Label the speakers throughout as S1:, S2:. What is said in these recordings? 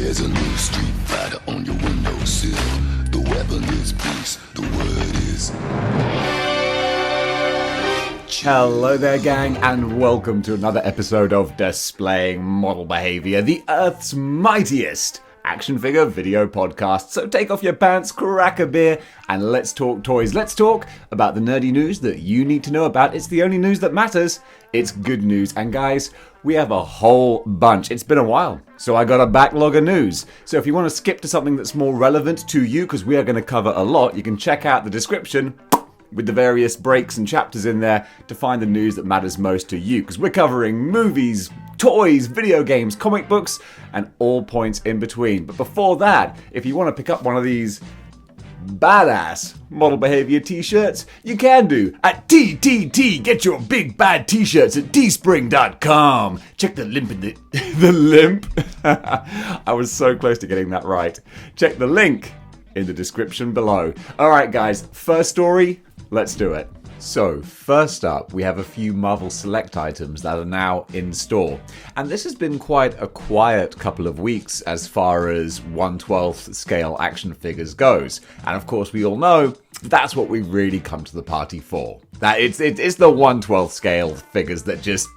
S1: There's a new street fighter on your windowsill. The weapon is peace, the word is...
S2: Hello there, gang, and welcome to another episode of Displaying Model Behaviour, the Earth's mightiest action figure video podcast. So take off your pants, crack a beer, and let's talk toys. Let's talk about the nerdy news that you need to know about. It's the only news that matters. It's good news. And guys, we have a whole bunch. It's been a while, so I got a backlog of news. So if you want to skip to something that's more relevant to you, because we are going to cover a lot, you can check out the description with the various breaks and chapters in there to find the news that matters most to you. Because we're covering movies, toys, video games, comic books, and all points in between. But before that, if you want to pick up one of these badass Model Behaviour t-shirts, you can do at TTT. Get your big bad t-shirts at teespring.com. Check the link in the limp. I was so close to getting that right. Check the link in the description below. Alright guys, first story, let's do it. So, first up, we have a few Marvel Select items that are now in store. And this has been quite a quiet couple of weeks as far as 1/12 scale action figures goes. And of course, we all know that's what we've really come to the party for. That it's the 1/12 scale figures that just,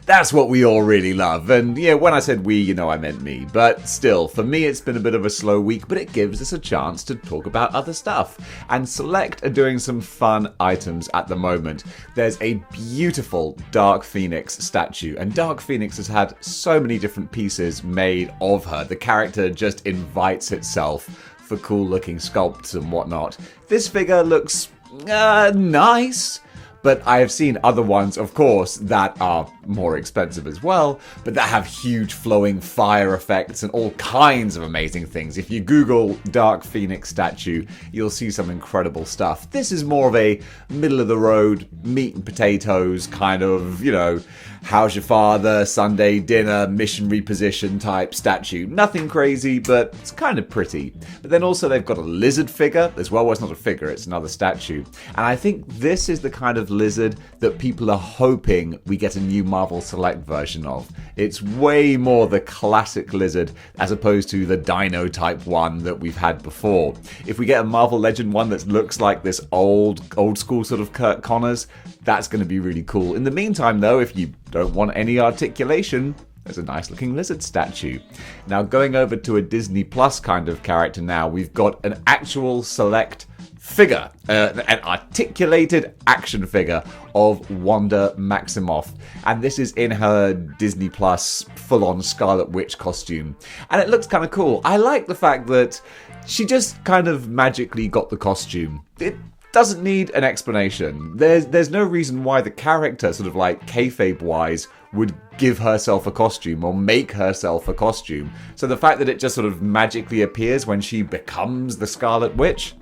S2: that's what we all really love. And yeah, when I said we, you know I meant me. But still, for me it's been a bit of a slow week, but it gives us a chance to talk about other stuff. And Select are doing some fun items at the moment. There's a beautiful Dark Phoenix statue, and Dark Phoenix has had so many different pieces made of her. The character just invites itself for cool looking sculpts and whatnot. This figure looks nice, but I have seen other ones, of course, that are more expensive as well, but that have huge flowing fire effects and all kinds of amazing things. If you Google Dark Phoenix statue, you'll see some incredible stuff. This is more of a middle-of-the-road, meat and potatoes kind of, you know, how's your father, Sunday dinner, missionary position type statue. Nothing crazy, but it's kind of pretty. But then also they've got a lizard figure as well. Well, it's not a figure, it's another statue. And I think this is the kind of lizard that people are hoping we get a new Marvel Select version of. It's way more the classic lizard as opposed to the dino type one that we've had before. If we get a Marvel Legend one that looks like this old school sort of Kurt Connors, that's going to be really cool. In the meantime though, if you don't want any articulation, there's a nice looking lizard statue. Now going over to a Disney Plus kind of character now, we've got an actual Select figure, an articulated action figure of Wanda Maximoff, and this is in her Disney Plus full-on Scarlet Witch costume, and it looks kind of cool. I like the fact that she just kind of magically got the costume. It doesn't need an explanation. There's no reason why the character, sort of like kayfabe-wise, would give herself a costume or make herself a costume. So the fact that it just sort of magically appears when she becomes the Scarlet Witch,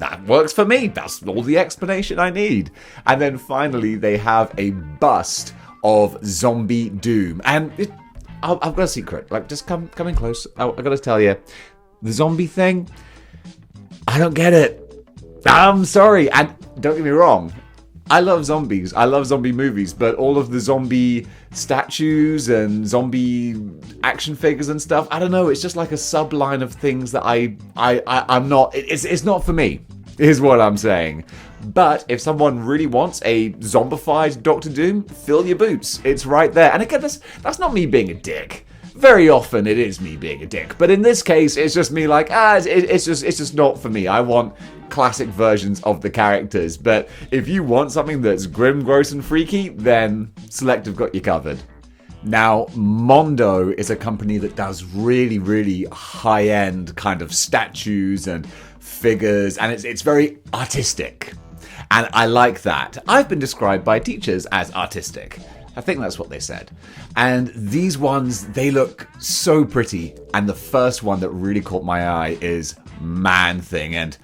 S2: that works for me. That's all the explanation I need. And then finally, they have a bust of Zombie Doom. And I've got a secret. Like, just come in close. I've got to tell you, the zombie thing, I don't get it. I'm sorry. And don't get me wrong, I love zombies. I love zombie movies, but all of the zombie statues and zombie action figures and stuff, I don't know, it's just like a subline of things that I'm not, it's not for me, is what I'm saying. But if someone really wants a zombified Doctor Doom, fill your boots. It's right there. And again, that's not me being a dick. Very often it is me being a dick, but in this case it's just me like, it's just not for me. I want classic versions of the characters, but if you want something that's grim, gross and freaky, then Select have got you covered. Now, Mondo is a company that does really, really high-end kind of statues and figures, and it's very artistic, and I like that. I've been described by teachers as artistic. I think that's what they said. And these ones, they look so pretty. And the first one that really caught my eye is Man-Thing. And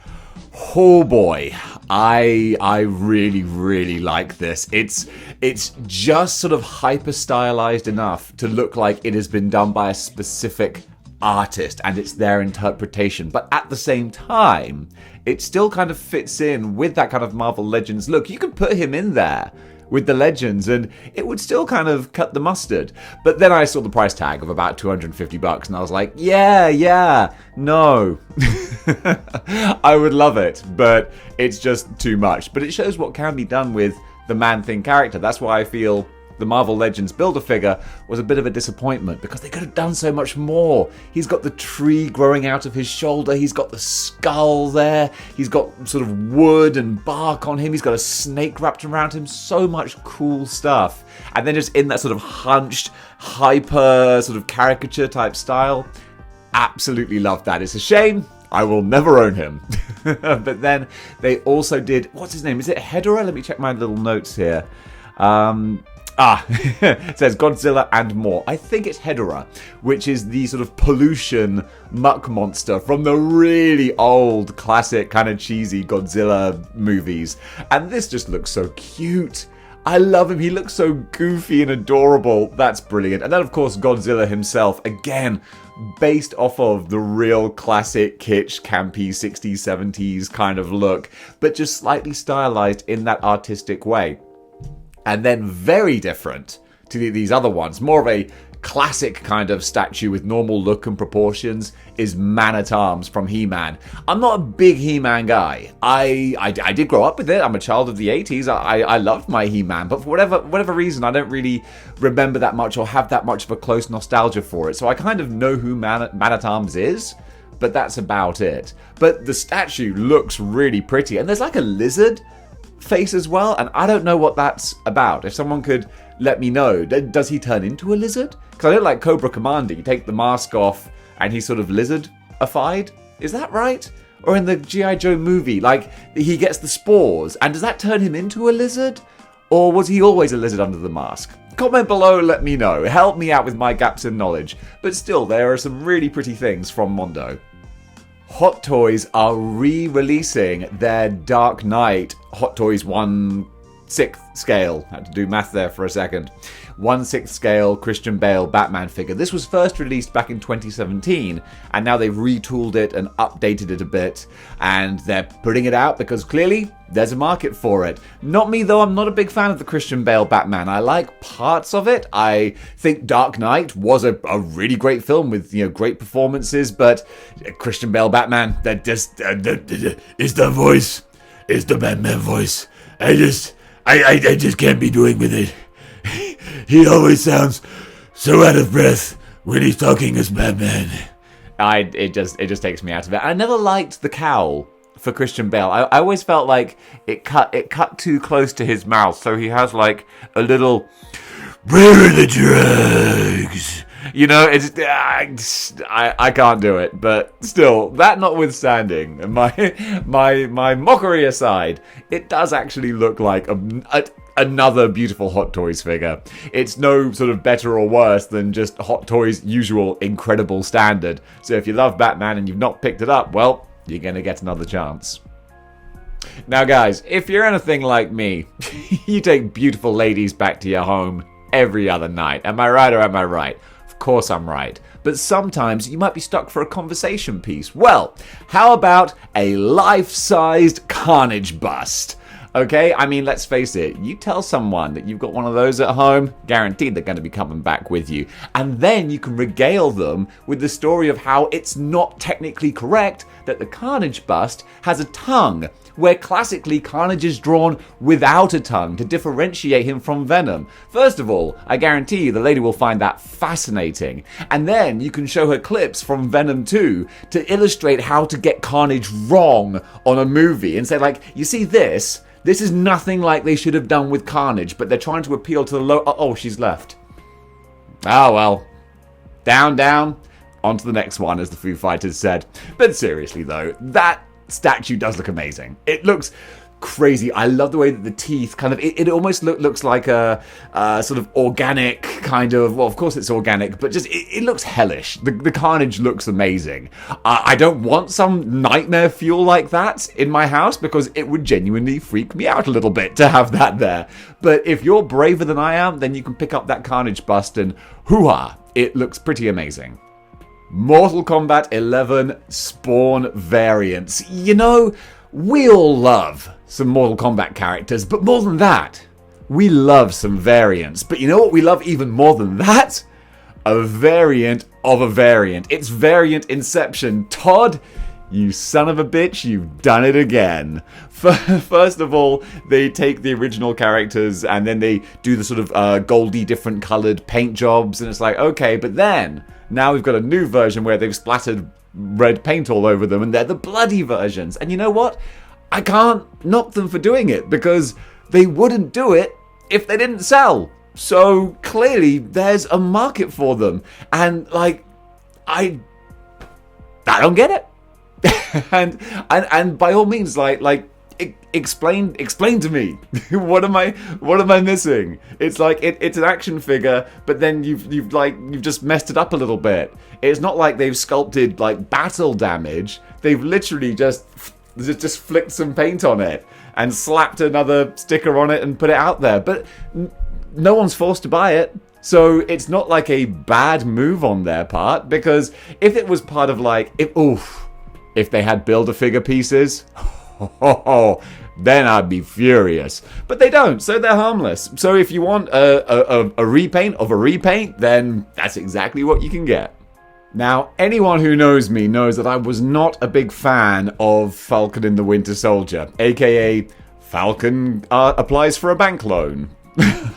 S2: oh boy, I really, really like this. It's just sort of hyper stylized enough to look like it has been done by a specific artist and it's their interpretation. But at the same time, it still kind of fits in with that kind of Marvel Legends look. You could put him in there with the Legends, and it would still kind of cut the mustard. But then I saw the price tag of about $250, and I was like, yeah, no. I would love it, but it's just too much. But it shows what can be done with the Man-Thing character. That's why I feel the Marvel Legends Build-A-Figure was a bit of a disappointment, because they could have done so much more. He's got the tree growing out of his shoulder, he's got the skull there, he's got sort of wood and bark on him, he's got a snake wrapped around him, so much cool stuff. And then just in that sort of hunched, hyper sort of caricature type style, absolutely love that. It's a shame I will never own him. But then they also did, what's his name? Is it Hedorah? Let me check my little notes here. It says Godzilla and more. I think it's Hedorah, which is the sort of pollution muck monster from the really old, classic, kind of cheesy Godzilla movies. And this just looks so cute. I love him. He looks so goofy and adorable. That's brilliant. And then, of course, Godzilla himself, again, based off of the real classic kitsch, campy 60s, 70s kind of look, but just slightly stylized in that artistic way. And then very different to these other ones, more of a classic kind of statue with normal look and proportions, is Man-at-Arms from He-Man. I'm not a big He-Man guy. I did grow up with it. I'm a child of the 80s. I loved my He-Man, but for whatever reason, I don't really remember that much or have that much of a close nostalgia for it. So I kind of know who Man-at-Arms is, but that's about it. But the statue looks really pretty, and there's like a lizard face as well, and I don't know what that's about. If someone could let me know, does he turn into a lizard? Because I don't like Cobra Commander, you take the mask off and he's sort of lizard-ified. Is that right? Or in the G.I. Joe movie, like, he gets the spores, and does that turn him into a lizard? Or was he always a lizard under the mask? Comment below, let me know. Help me out with my gaps in knowledge. But still, there are some really pretty things from Mondo. Hot Toys are re-releasing their Dark Knight Hot Toys 1/6 scale. Had to do math there for a second. 1/6 scale Christian Bale Batman figure. This was first released back in 2017, and now they've retooled it and updated it a bit, and they're putting it out because clearly there's a market for it. Not me though, I'm not a big fan of the Christian Bale Batman. I like parts of it. I think Dark Knight was a really great film with, great performances, but Christian Bale Batman, that just
S1: It's the voice. It's the Batman voice. I just can't be doing with it. He always sounds so out of breath when he's talking as Batman.
S2: It just takes me out of it. I never liked the cowl for Christian Bale. I always felt like it cut too close to his mouth, so he has like a little
S1: Where are the drugs?
S2: I can't do it. But still, that notwithstanding, my mockery aside, it does actually look like another beautiful Hot Toys figure. It's no sort of better or worse than just Hot Toys' usual incredible standard. So if you love Batman and you've not picked it up, well, you're going to get another chance. Now guys, if you're anything like me, you take beautiful ladies back to your home every other night. Am I right or am I right? Of course I'm right. But sometimes you might be stuck for a conversation piece. Well, how about a life-sized Carnage Bust? Okay, I mean, let's face it, you tell someone that you've got one of those at home, guaranteed they're going to be coming back with you. And then you can regale them with the story of how it's not technically correct that the Carnage Bust has a tongue, where classically Carnage is drawn without a tongue to differentiate him from Venom. First of all, I guarantee you the lady will find that fascinating. And then you can show her clips from Venom 2 to illustrate how to get Carnage wrong on a movie and say, like, you see this? This is nothing like they should have done with Carnage, but they're trying to appeal to the low... Oh, she's left. Oh, well. Down, on to the next one, as the Foo Fighters said. But seriously, though, that statue does look amazing. It looks crazy. I love the way that the teeth kind of... It almost looks like a sort of organic kind of... Well, of course it's organic, but just it looks hellish. The Carnage looks amazing. I don't want some nightmare fuel like that in my house because it would genuinely freak me out a little bit to have that there. But if you're braver than I am, then you can pick up that Carnage Bust and hoo-ha, it looks pretty amazing. Mortal Kombat 11 Spawn variants. We all love some Mortal Kombat characters, but more than that, we love some variants, but you know what we love even more than that? A variant of a variant. It's variant Inception. Todd, you son of a bitch, you've done it again. First of all, they take the original characters and then they do the sort of goldy different coloured paint jobs, and it's like, okay, but then now we've got a new version where they've splattered red paint all over them and they're the bloody versions. And you know what? I can't knock them for doing it because they wouldn't do it if they didn't sell. So clearly there's a market for them. And like, I don't get it. and by all means, explain to me what am I missing? It's like it's an action figure, but then you've just messed it up a little bit. It's not like they've sculpted like battle damage. They've literally just flicked some paint on it and slapped another sticker on it and put it out there. But no one's forced to buy it. So it's not like a bad move on their part, because if it was part of like if they had Build-A-Figure pieces, then I'd be furious. But they don't, so they're harmless. So if you want a repaint of a repaint, then that's exactly what you can get. Now, anyone who knows me knows that I was not a big fan of Falcon and the Winter Soldier, aka Falcon applies for a bank loan.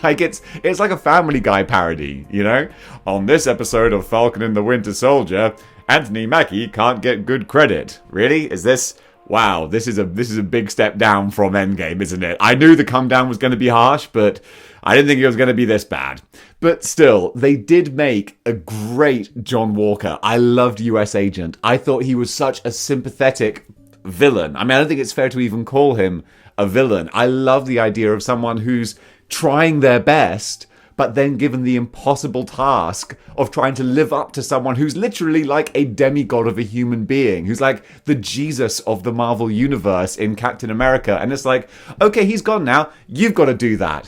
S2: Like it's like a Family Guy parody, you know? On this episode of Falcon and the Winter Soldier, Anthony Mackie can't get good credit. Really? Is this... Wow, this is a big step down from Endgame, isn't it? I knew the come down was going to be harsh, but I didn't think it was going to be this bad. But still, they did make a great John Walker. I loved US Agent. I thought he was such a sympathetic villain. I mean, I don't think it's fair to even call him a villain. I love the idea of someone who's trying their best, but then given the impossible task of trying to live up to someone who's literally like a demigod of a human being, who's like the Jesus of the Marvel Universe in Captain America. And it's like, okay, he's gone now, you've got to do that.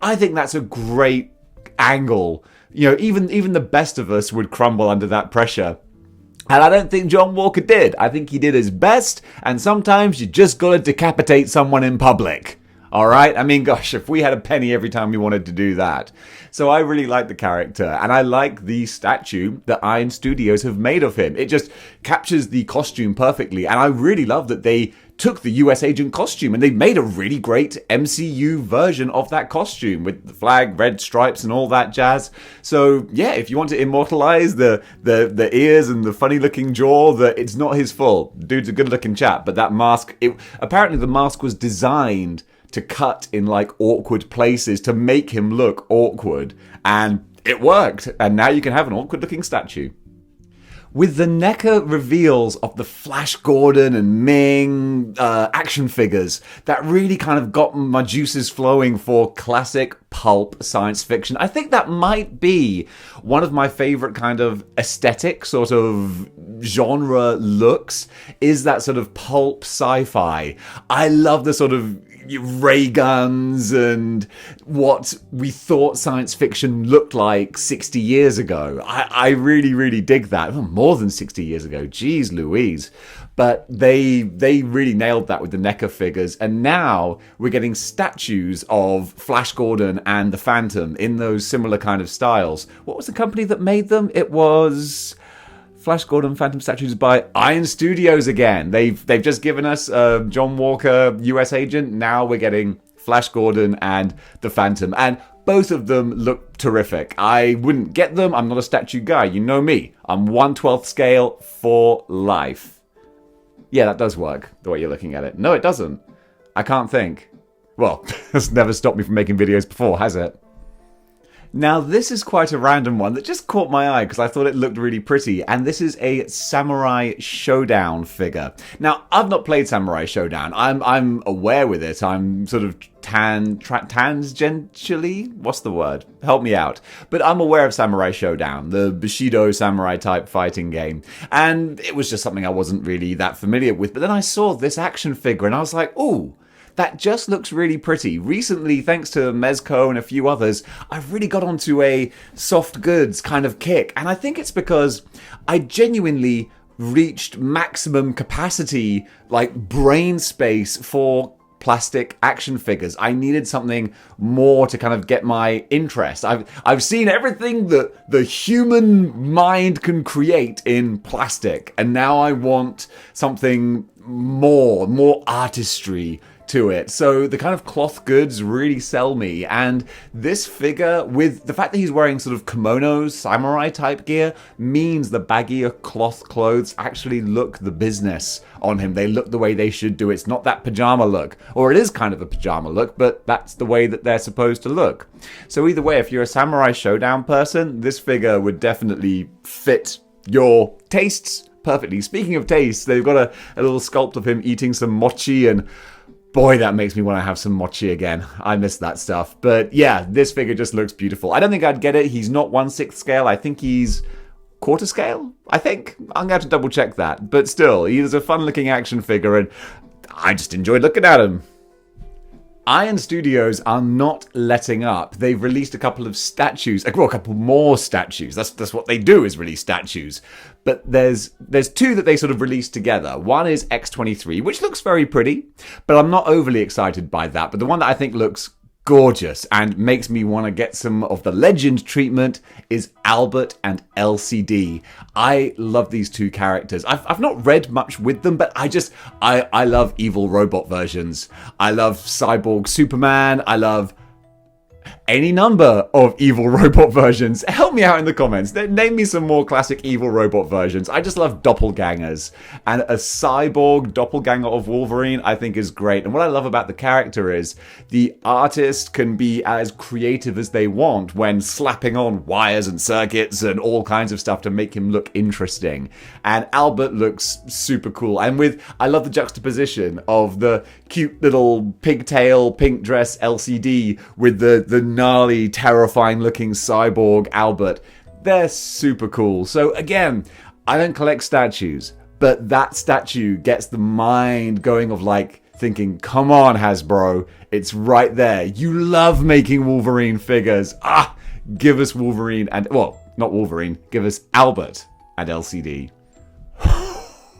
S2: I think that's a great angle. You know, even the best of us would crumble under that pressure. And I don't think John Walker did. I think he did his best, and sometimes you just got to decapitate someone in public. Alright? I mean, gosh, if we had a penny every time we wanted to do that. So I really like the character, and I like the statue that Iron Studios have made of him. It just captures the costume perfectly, and I really love that they took the US Agent costume and they made a really great MCU version of that costume with the flag, red stripes, and all that jazz. So yeah, if you want to immortalize the ears and the funny-looking jaw, it's not his fault. Dude's a good-looking chap, but that mask, apparently the mask was designed to cut in like awkward places to make him look awkward, and it worked, and now you can have an awkward looking statue. With the NECA reveals of the Flash Gordon and Ming action figures, that really kind of got my juices flowing for classic pulp science fiction. I think that might be one of my favorite kind of aesthetic sort of genre looks, is that sort of pulp sci-fi. I love the sort of ray guns and what we thought science fiction looked like 60 years ago. I really, really dig that. Well, more than 60 years ago. Jeez Louise. But they really nailed that with the NECA figures. And now we're getting statues of Flash Gordon and the Phantom in those similar kind of styles. What was the company that made them? It was Flash Gordon Phantom statues by Iron Studios again. They've just given us John Walker, US Agent. Now we're getting Flash Gordon and the Phantom. And both of them look terrific. I wouldn't get them. I'm not a statue guy. You know me. I'm 1/12 scale for life. Yeah, that does work, the way you're looking at it. No, it doesn't. I can't think. Well, that's never stopped me from making videos before, has it? Now, this is quite a random one that just caught my eye because I thought it looked really pretty, and this is a Samurai Showdown figure. Now, I've not played Samurai Showdown. I'm aware with it. I'm sort of tangentially? What's the word? Help me out. But I'm aware of Samurai Showdown, the Bushido samurai type fighting game, and it was just something I wasn't really that familiar with. But then I saw this action figure, and I was like, ooh, that just looks really pretty. Recently, thanks to Mezco and a few others, I've really got onto a soft goods kind of kick. And I think it's because I genuinely reached maximum capacity, like brain space for plastic action figures. I needed something more to kind of get my interest. I've seen everything that the human mind can create in plastic, and now I want something more artistry to it. So the kind of cloth goods really sell me, and this figure, with the fact that he's wearing sort of kimonos, samurai type gear, means the baggier cloth clothes actually look the business on him. They look the way they should do. It's not that pajama look, or it is kind of a pajama look, but that's the way that they're supposed to look. So either way, if you're a Samurai Showdown person, this figure would definitely fit your tastes perfectly. Speaking of tastes, they've got a little sculpt of him eating some mochi, and boy, that makes me want to have some mochi again. I miss that stuff. But yeah, this figure just looks beautiful. I don't think I'd get it. He's not 1/6 scale. I think he's quarter scale, I think. I'm going to have to double check that. But still, he's a fun looking action figure, and I just enjoyed looking at him. Iron Studios are not letting up. They've released a couple of statues, well, a couple more statues. That's what they do, is release statues. But there's two that they sort of released together. One is X-23, which looks very pretty, but I'm not overly excited by that. But the one that I think looks gorgeous and makes me want to get some of the legend treatment is Albert and LCD. I love these two characters. I've not read much with them, but I love evil robot versions. I love Cyborg Superman. I love any number of evil robot versions. Help me out in the comments. Name me some more classic evil robot versions. I just love doppelgangers. And a cyborg doppelganger of Wolverine, I think, is great. And what I love about the character is the artist can be as creative as they want when slapping on wires and circuits and all kinds of stuff to make him look interesting. And Albert looks super cool. And I love the juxtaposition of the cute little pigtail, pink dress LCD with the gnarly, terrifying looking cyborg Albert. They're super cool. So again, I don't collect statues, but that statue gets the mind going of like thinking, come on Hasbro, it's right there. You love making Wolverine figures. Give us Wolverine and, well, not Wolverine, give us Albert and LCD.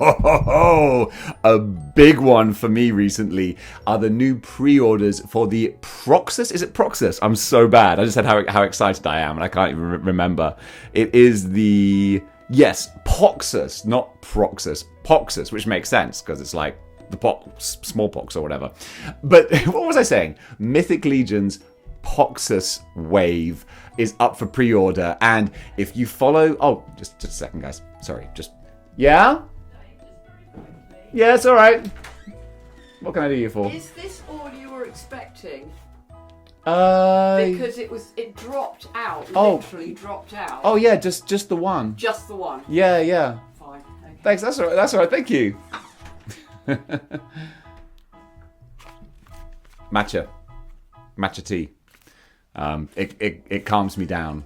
S2: A big one for me recently are the new pre-orders for the Proxus. Is it Proxus? I'm so bad. I just said how excited I am, and I can't even remember. It is the... Yes, Poxus, not Proxus. Poxus, which makes sense, because it's like the smallpox or whatever. But what was I saying? Mythic Legion's Poxus wave is up for pre-order, and if you follow... Oh, just a second, guys. Sorry, just... Yeah? Yeah, it's alright. What can I do you for?
S3: Is this all you were expecting?
S2: Because
S3: it dropped out. Literally dropped out.
S2: Oh yeah, just the one.
S3: Just the one.
S2: Yeah.
S3: Fine. Okay.
S2: Thanks, that's alright, thank you. Matcha tea. It calms me down.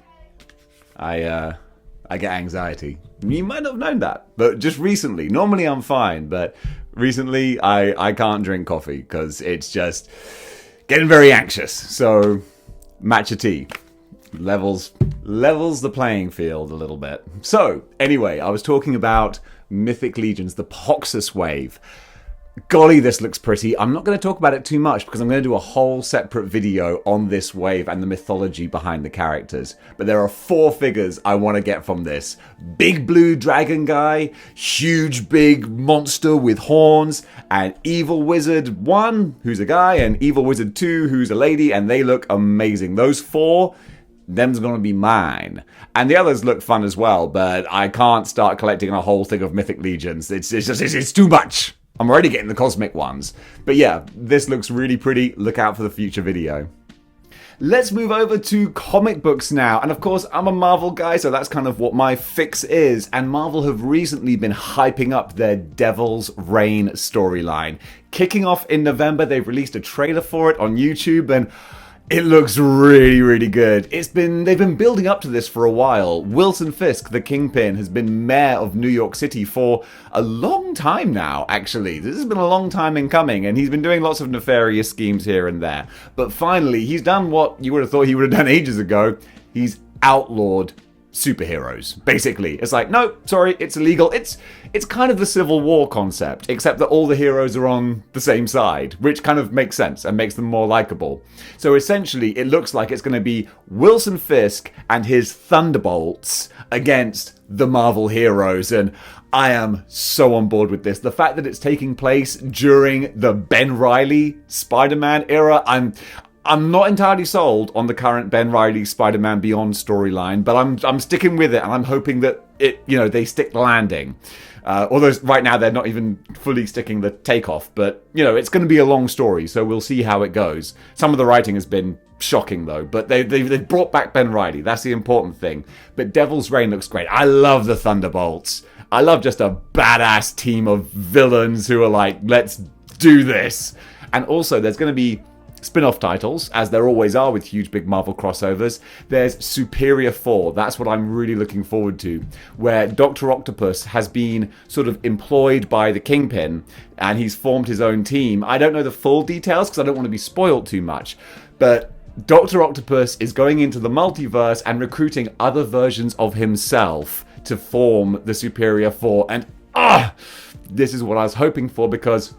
S2: I get anxiety. You might not have known that, but just recently. Normally I'm fine, but recently I can't drink coffee because it's just getting very anxious. So matcha tea levels the playing field a little bit. So anyway, I was talking about Mythic Legions, the Poxus wave. Golly, this looks pretty. I'm not going to talk about it too much because I'm going to do a whole separate video on this wave and the mythology behind the characters. But there are 4 figures I want to get from this. Big blue dragon guy, huge big monster with horns, and Evil Wizard 1, who's a guy, and Evil Wizard 2, who's a lady, and they look amazing. Those 4, them's going to be mine. And the others look fun as well, but I can't start collecting a whole thing of Mythic Legions. It's too much. I'm already getting the cosmic ones. But yeah, this looks really pretty. Look out for the future video. Let's move over to comic books now. And of course, I'm a Marvel guy, so that's kind of what my fix is. And Marvel have recently been hyping up their Devil's Reign storyline. Kicking off in November, they've released a trailer for it on YouTube, and it looks really, really good. They've been building up to this for a while. Wilson Fisk, the Kingpin, has been mayor of New York City for a long time now, actually. This has been a long time in coming, and he's been doing lots of nefarious schemes here and there. But finally, he's done what you would have thought he would have done ages ago. He's outlawed superheroes, basically. It's like, no, sorry, it's illegal. It's kind of the Civil War concept, except that all the heroes are on the same side, which kind of makes sense and makes them more likable. So essentially, it looks like it's going to be Wilson Fisk and his Thunderbolts against the Marvel heroes, and I am so on board with this. The fact that it's taking place during the Ben Reilly Spider-Man era, I'm not entirely sold on the current Ben Reilly Spider-Man Beyond storyline, but I'm sticking with it, and I'm hoping that they stick the landing. Although right now they're not even fully sticking the takeoff, but it's going to be a long story, so we'll see how it goes. Some of the writing has been shocking though, but they've brought back Ben Reilly. That's the important thing. But Devil's Reign looks great. I love the Thunderbolts. I love just a badass team of villains who are like, let's do this. And also there's going to be spin-off titles, as there always are with huge big Marvel crossovers. There's Superior 4, that's what I'm really looking forward to, where Dr. Octopus has been sort of employed by the Kingpin, and he's formed his own team. I don't know the full details, because I don't want to be spoiled too much, but Dr. Octopus is going into the multiverse and recruiting other versions of himself to form the Superior 4, and this is what I was hoping for, because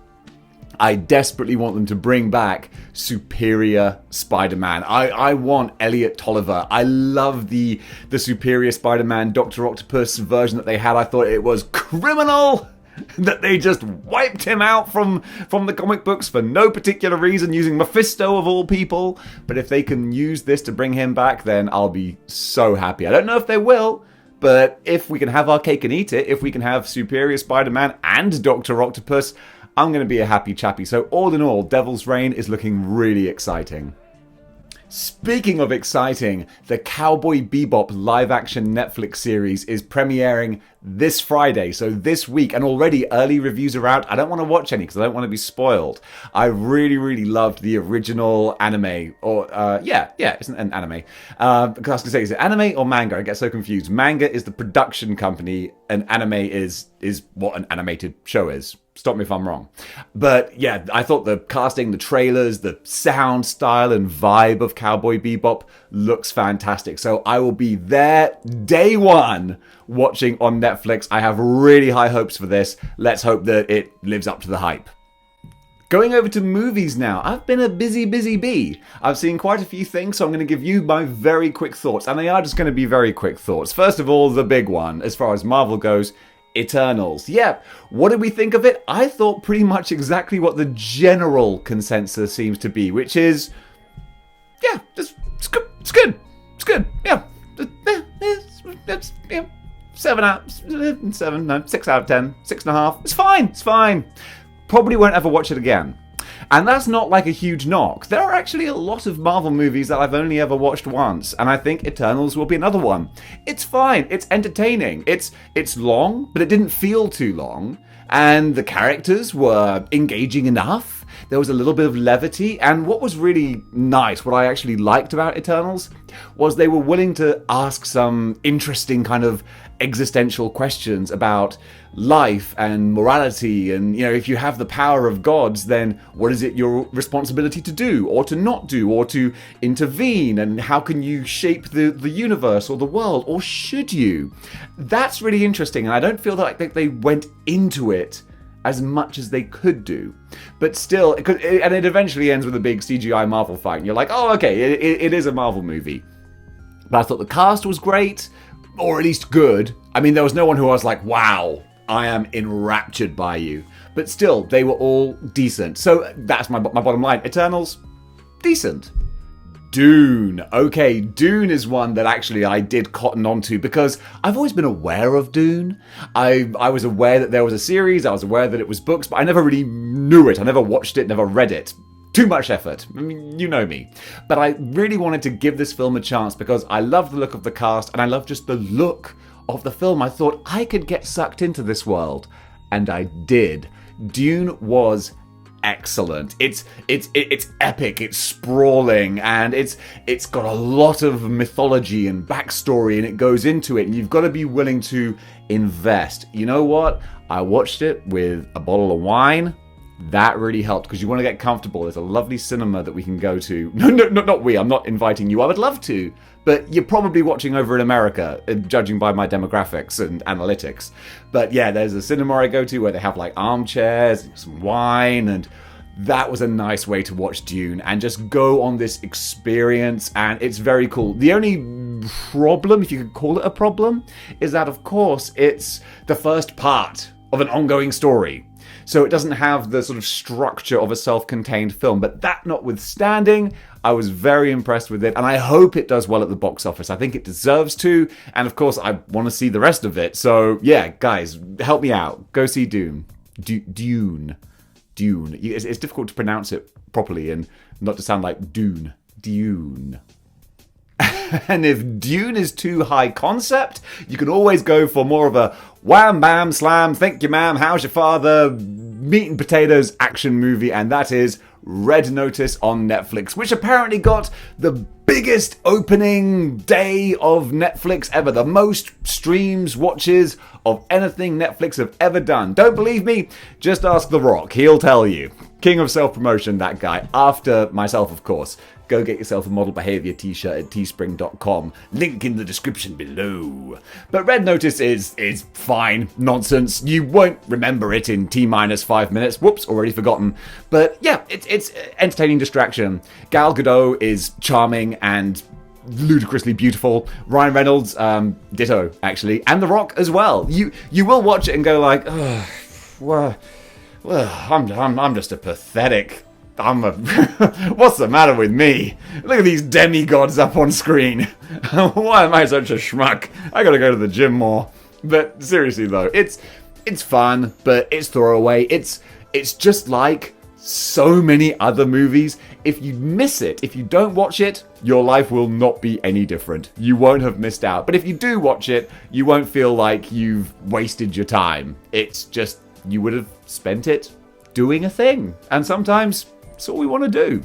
S2: I desperately want them to bring back Superior Spider-Man. I want Elliot Tolliver. I love the Superior Spider-Man Dr. Octopus version that they had. I thought it was criminal that they just wiped him out from the comic books for no particular reason, using Mephisto of all people. But if they can use this to bring him back, then I'll be so happy. I don't know if they will, but if we can have our cake and eat it, if we can have Superior Spider-Man and Dr. Octopus, I'm going to be a happy chappy. So all in all, Devil's Reign is looking really exciting. Speaking of exciting, the Cowboy Bebop live-action Netflix series is premiering this Friday, so this week, and already early reviews are out. I don't want to watch any because I don't want to be spoiled. I really, really loved the original anime, or it's an anime. Because I was going to say, is it anime or manga? I get so confused. Manga is the production company, and anime is what an animated show is. Stop me if I'm wrong. But yeah, I thought the casting, the trailers, the sound style and vibe of Cowboy Bebop looks fantastic. So I will be there day one watching on Netflix. I have really high hopes for this. Let's hope that it lives up to the hype. Going over to movies now. I've been a busy bee. I've seen quite a few things, so I'm going to give you my very quick thoughts. And they are just going to be very quick thoughts. First of all, the big one, as far as Marvel goes, Eternals. Yeah, what did we think of it? I thought pretty much exactly what the general consensus seems to be, which is, yeah, it's good. It's good. Yeah, it's 6 out of 10, 6.5. It's fine. Probably won't ever watch it again. And that's not like a huge knock. There are actually a lot of Marvel movies that I've only ever watched once, and I think Eternals will be another one. It's fine, it's entertaining, it's long, but it didn't feel too long, and the characters were engaging enough. There was a little bit of levity, and what was really nice, what I actually liked about Eternals, was they were willing to ask some interesting kind of existential questions about life and morality, and if you have the power of gods, then what is it your responsibility to do or to not do or to intervene, and how can you shape the universe or the world, or should you? That's really interesting, and I don't feel like they went into it as much as they could do. But still, and it eventually ends with a big CGI Marvel fight, and you're like, oh, okay, it is a Marvel movie. But I thought the cast was great, or at least good. I mean, there was no one who I was like, wow, I am enraptured by you. But still, they were all decent. So that's my bottom line. Eternals, decent. Dune. Okay, Dune is one that actually I did cotton onto because I've always been aware of Dune. I was aware that there was a series, I was aware that it was books, but I never really knew it. I never watched it, never read it. Too much effort. I mean, you know me. But I really wanted to give this film a chance because I love the look of the cast and I love just the look of the film. I thought I could get sucked into this world, and I did. Dune was excellent. It's epic, it's sprawling, and it's got a lot of mythology and backstory, and it goes into it, and you've got to be willing to invest. You know what? I watched it with a bottle of wine That really helped because you want to get comfortable. There's a lovely cinema that we can go to. No, not we. I'm not inviting you. I would love to. But you're probably watching over in America, judging by my demographics and analytics. But yeah, there's a cinema I go to where they have like armchairs, and some wine, and that was a nice way to watch Dune and just go on this experience, and it's very cool. The only problem, if you could call it a problem, is that of course it's the first part of an ongoing story. So it doesn't have the sort of structure of a self-contained film. But that notwithstanding, I was very impressed with it, and I hope it does well at the box office. I think it deserves to, and of course I want to see the rest of it. So yeah, guys, help me out. Go see Dune. Dune. It's difficult to pronounce it properly and not to sound like Dune. Dune. And if Dune is too high concept, you can always go for more of a wham bam slam, thank you ma'am, how's your father, meat and potatoes action movie, and that is Red Notice on Netflix, which apparently got the biggest opening day of Netflix ever, the most streams, watches of anything Netflix have ever done. Don't believe me? Just ask The Rock, he'll tell you. King of self-promotion, that guy, after myself, of course. Go get yourself a Model Behaviour t-shirt at teespring.com. Link in the description below. But Red Notice is fine nonsense. You won't remember it in T-5 minutes. Whoops, already forgotten. But yeah, it's entertaining distraction. Gal Gadot is charming and ludicrously beautiful. Ryan Reynolds, ditto, actually. And The Rock as well. You will watch it and go like, well, I'm just a pathetic... what's the matter with me? Look at these demigods up on screen. Why am I such a schmuck? I gotta go to the gym more. But seriously though, it's fun, but it's throwaway. It's just like so many other movies. If you miss it, if you don't watch it, your life will not be any different. You won't have missed out. But if you do watch it, you won't feel like you've wasted your time. It's just, you would have spent it doing a thing. And sometimes that's all we want to do.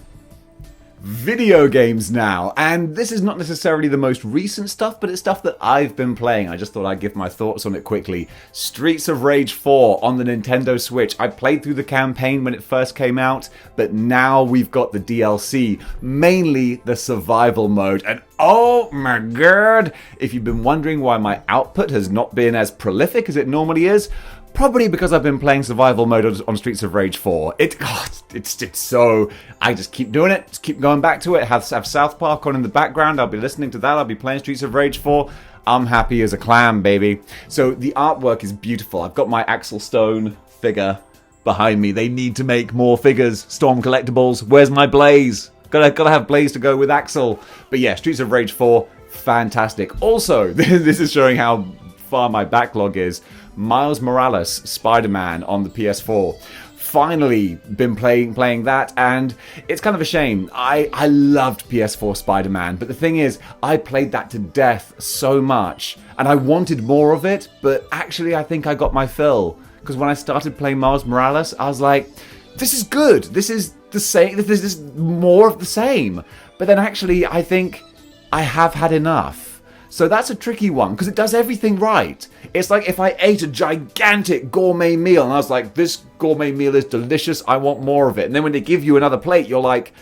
S2: Video games now, and this is not necessarily the most recent stuff, but it's stuff that I've been playing. I just thought I'd give my thoughts on it quickly. Streets of Rage 4 on the Nintendo Switch. I played through the campaign when it first came out, but now we've got the DLC, mainly the survival mode, and oh my god, if you've been wondering why my output has not been as prolific as it normally is, probably because I've been playing survival mode on Streets of Rage 4. It's so... I just keep doing it, just keep going back to it. Have South Park on in the background, I'll be listening to that, I'll be playing Streets of Rage 4. I'm happy as a clam, baby. So the artwork is beautiful. I've got my Axel Stone figure behind me. They need to make more figures. Storm Collectibles, where's my Blaze? Gotta have Blaze to go with Axel. But yeah, Streets of Rage 4, fantastic. Also, this is showing how far my backlog is. Miles Morales Spider-Man on the PS4. Finally been playing that, and it's kind of a shame. I loved PS4 Spider-Man, but the thing is, I played that to death so much, and I wanted more of it, but actually I think I got my fill. Because when I started playing Miles Morales, I was like, this is good, this is the same, this is more of the same. But then actually, I think I have had enough. So that's a tricky one, because it does everything right. It's like if I ate a gigantic gourmet meal, and I was like, this gourmet meal is delicious, I want more of it. And then when they give you another plate, you're like,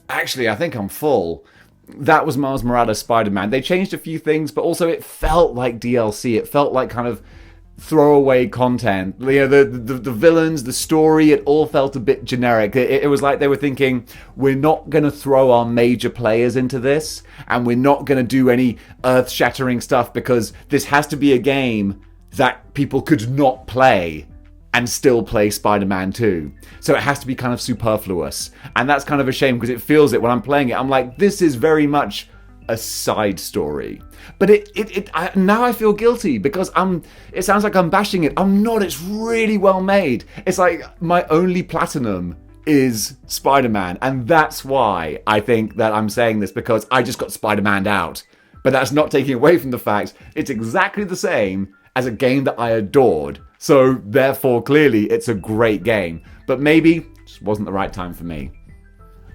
S2: actually, I think I'm full. That was Miles Morales Spider-Man. They changed a few things, but also it felt like DLC. It felt like kind of throwaway content. You know, the villains, the story, it all felt a bit generic. It was like they were thinking, we're not going to throw our major players into this, and we're not going to do any earth-shattering stuff, because this has to be a game that people could not play and still play Spider-Man 2. So it has to be kind of superfluous. And that's kind of a shame, because it feels it when I'm playing it. I'm like, this is very much a side story. But now I feel guilty, because it sounds like I'm bashing it. I'm not. It's really well made. It's like my only platinum is Spider-Man, and that's why I think that I'm saying this, because I just got Spider-Man'd out. But that's not taking away from the fact it's exactly the same as a game that I adored. So therefore, clearly, it's a great game. But maybe it just wasn't the right time for me.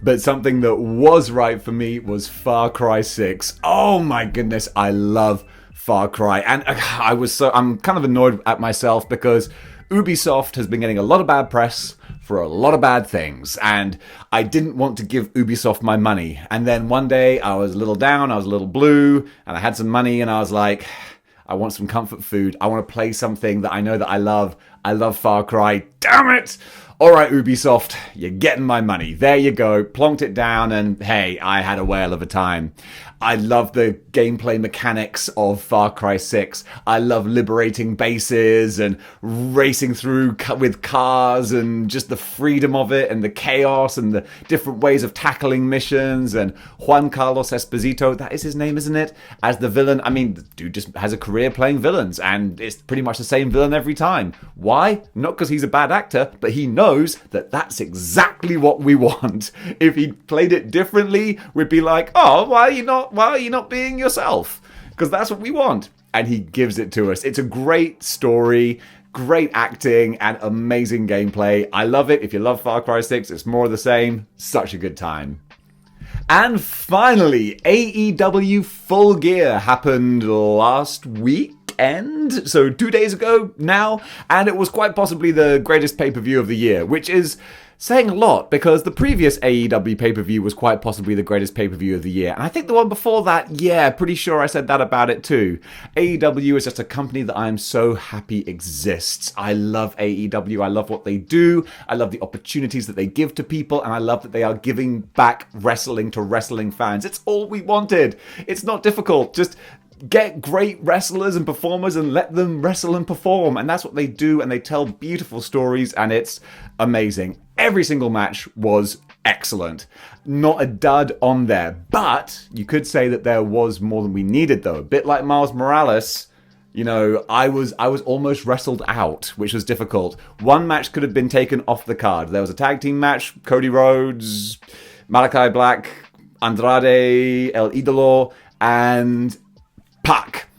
S2: But something that was right for me was Far Cry 6. Oh my goodness, I love Far Cry. And I'm kind of annoyed at myself, because Ubisoft has been getting a lot of bad press for a lot of bad things, and I didn't want to give Ubisoft my money. And then one day I was a little down, I was a little blue, and I had some money, and I was like, I want some comfort food. I want to play something that I know that I love. I love Far Cry. Damn it! All right, Ubisoft, you're getting my money. There you go. Plonked it down, and hey, I had a whale of a time. I love the gameplay mechanics of Far Cry 6. I love liberating bases and racing through with cars and just the freedom of it and the chaos and the different ways of tackling missions. And Juan Carlos Esposito, that is his name, isn't it? As the villain. I mean, the dude just has a career playing villains, and it's pretty much the same villain every time. Why? Not because he's a bad actor, but he knows that that's exactly what we want. If he played it differently, we'd be like, oh, why are you not being yourself? Because that's what we want. And he gives it to us. It's a great story, great acting, and amazing gameplay. I love it. If you love Far Cry 6, it's more of the same. Such a good time. And finally, AEW Full Gear happened last weekend, so 2 days ago now, and it was quite possibly the greatest pay-per-view of the year, which is saying a lot, because the previous AEW pay-per-view was quite possibly the greatest pay-per-view of the year. And I think the one before that, yeah, pretty sure I said that about it too. AEW is just a company that I am so happy exists. I love AEW. I love what they do. I love the opportunities that they give to people. And I love that they are giving back wrestling to wrestling fans. It's all we wanted. It's not difficult. Just get great wrestlers and performers and let them wrestle and perform. And that's what they do. And they tell beautiful stories. And it's amazing. Every single match was excellent. Not a dud on there. But you could say that there was more than we needed, though. A bit like Miles Morales. You know, I was almost wrestled out, which was difficult. One match could have been taken off the card. There was a tag team match. Cody Rhodes, Malachi Black, Andrade, El Idolo, and Pac.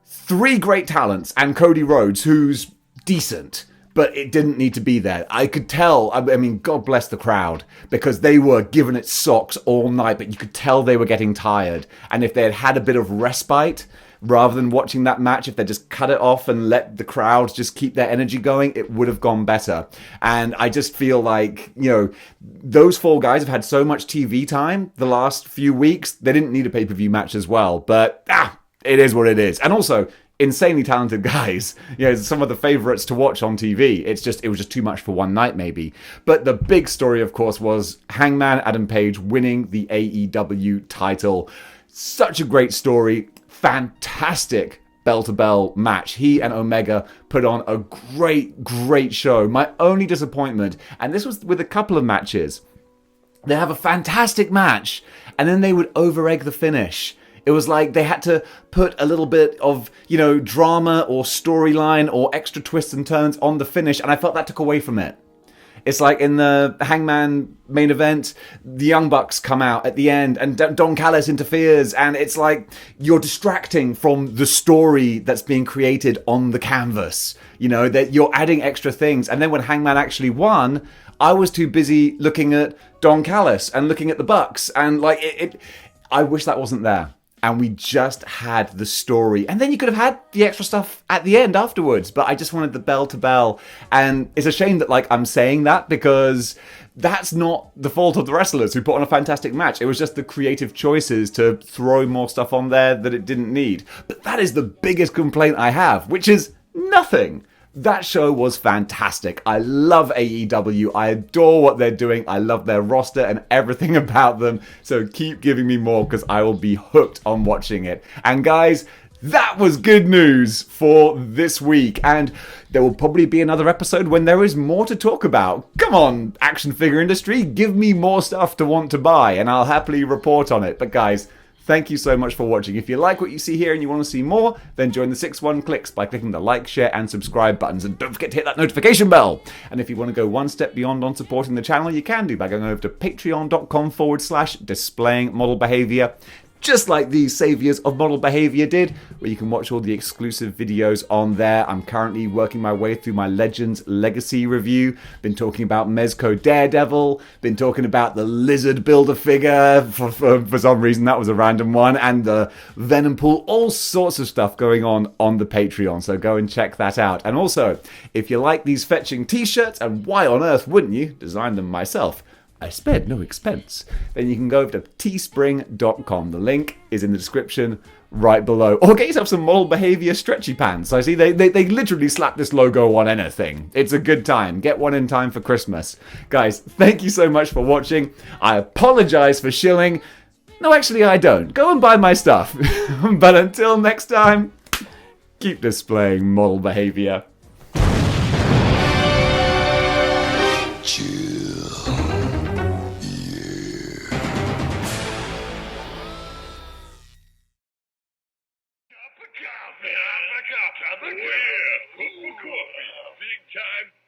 S2: Three great talents, and Cody Rhodes, who's decent. But it didn't need to be there. I could tell, I mean, God bless the crowd, because they were giving it socks all night, but you could tell they were getting tired. And if they had had a bit of respite, rather than watching that match, if they just cut it off and let the crowd just keep their energy going, it would have gone better. And I just feel like, you know, those four guys have had so much TV time the last few weeks, they didn't need a pay-per-view match as well. But, it is what it is. And also, insanely talented guys, you know, some of the favorites to watch on TV. It was just too much for one night, maybe. But the big story, of course, was Hangman Adam Page winning the AEW title. Such a great story. Fantastic bell-to-bell match. He and Omega put on a great show. My only disappointment, and this was with a couple of matches, they have a fantastic match, and then they would over-egg the finish. It was like they had to put a little bit of, you know, drama or storyline or extra twists and turns on the finish, and I felt that took away from it. It's like in the Hangman main event, the Young Bucks come out at the end and Don Callis interferes, and it's like you're distracting from the story that's being created on the canvas. You know, that you're adding extra things. And then when Hangman actually won, I was too busy looking at Don Callis and looking at the Bucks, and like I wish that wasn't there. And we just had the story. And then you could have had the extra stuff at the end afterwards. But I just wanted the bell to bell. And it's a shame that, like, I'm saying that, because that's not the fault of the wrestlers who put on a fantastic match. It was just the creative choices to throw more stuff on there that it didn't need. But that is the biggest complaint I have, which is nothing. That show was fantastic. I love AEW. I adore what they're doing. I love their roster and everything about them. So keep giving me more, because I will be hooked on watching it. And guys, that was good news for this week. And there will probably be another episode when there is more to talk about. Come on, action figure industry. Give me more stuff to want to buy, and I'll happily report on it. But guys, thank you so much for watching. If you like what you see here and you want to see more, then join the 6-1 Clicks by clicking the like, share, and subscribe buttons. And don't forget to hit that notification bell. And if you want to go one step beyond on supporting the channel, you can do by going over to patreon.com/displaying model behavior. just like these saviors of model behavior did, where you can watch all the exclusive videos on there. I'm currently working my way through my Legends Legacy review. Been talking about Mezco Daredevil, been talking about the Lizard Build-A-Figure, for some reason that was a random one, and the Venom Pool, all sorts of stuff going on the Patreon, so go and check that out. And also, if you like these fetching t-shirts, and why on earth wouldn't you, design them myself, I spared no expense, then you can go over to teespring.com. The link is in the description right below. Or get yourself some model behavior stretchy pants. I see they literally slap this logo on anything. It's a good time. Get one in time for Christmas. Guys, thank you so much for watching. I apologize for shilling. No, actually I don't. Go and buy my stuff. But until next time, keep displaying model behavior.
S4: Coffee. Big time.